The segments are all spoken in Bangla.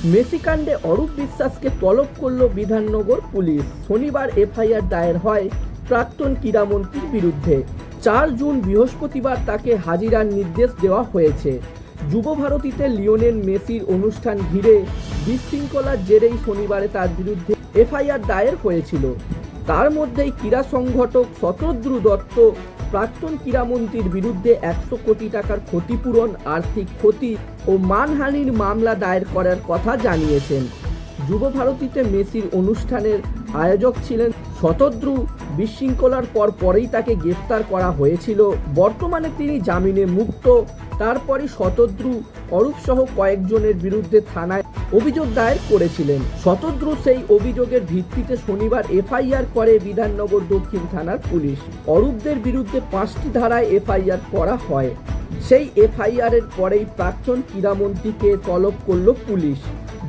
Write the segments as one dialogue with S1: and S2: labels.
S1: মেসি কাণ্ডে অরূপ বিশ্বাসকে তলব করল বিধাননগর পুলিশ। শনিবার এফআইআর দায়ের হয় প্রাক্তন ক্রীড়ামন্ত্রীর বিরুদ্ধে। 4 জুন বৃহস্পতিবার তাকে হাজিরার নির্দেশ দেওয়া হয়েছে। যুবভারতীতে লিওনেল মেসির অনুষ্ঠান ঘিরে বিশৃঙ্খলার জেরেই শনিবারে তার বিরুদ্ধে এফআইআর দায়ের হয়েছিল। তার মধ্যেই ক্রীড়া সংগঠক শতদ্রু দত্ত প্রাক্তন ক্রীড়ামন্ত্রীর বিরুদ্ধে 100 কোটি টাকার ক্ষতিপূরণ, আর্থিক ক্ষতি ও মানহানির মামলা দায়ের করার কথা জানিয়েছেন। যুবভারতীতে মেসির অনুষ্ঠানের আয়োজক ছিলেন শতদ্রু। বিশৃঙ্খলার পরেই তাকে গ্রেপ্তার করা হয়েছিল। বর্তমানে তিনি জামিনে মুক্ত। তারপরই শতদ্রু অরূপ সহ কয়েকজনের বিরুদ্ধে থানায় অভিযোগ দায়ের করেছিলেন। শতদ্রু সেই অভিযোগের ভিত্তিতে শনিবার এফআইআর করে বিধাননগর দক্ষিণ থানার পুলিশ। অরূপদের বিরুদ্ধে 5টি ধারায় এফআইআর করা হয়। সেই এফআইআরের পরেই প্রাক্তন ক্রীড়ামন্ত্রীকে তলব করল পুলিশ।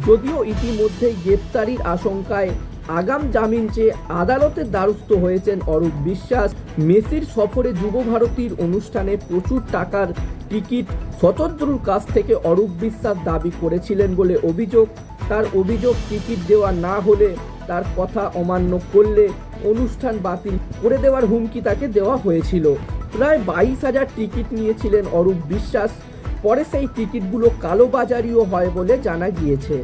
S1: যদিও ইতিমধ্যেই গ্রেপ্তারির আশঙ্কায় আগাম জামিন চেয়ে আদালতের দ্বারস্থ হয়েছেন অরূপ বিশ্বাস। মেসির সফরে যুবভারতীর অনুষ্ঠানে প্রচুর টাকার টিকিট শতদ্রুর কাছ থেকে অরূপ বিশ্বাস দাবি করেছিলেন বলে অভিযোগ। তার অভিযোগ, টিকিট দেওয়া না হলে, তার কথা অমান্য করলে অনুষ্ঠান বাতিল করে দেওয়ার হুমকি তাকে দেওয়া হয়েছিল। প্রায় 22,000 টিকিট নিয়েছিলেন অরূপ বিশ্বাস। পরে সেই টিকিটগুলো কালোবাজারিও হয় বলে জানা গিয়েছে।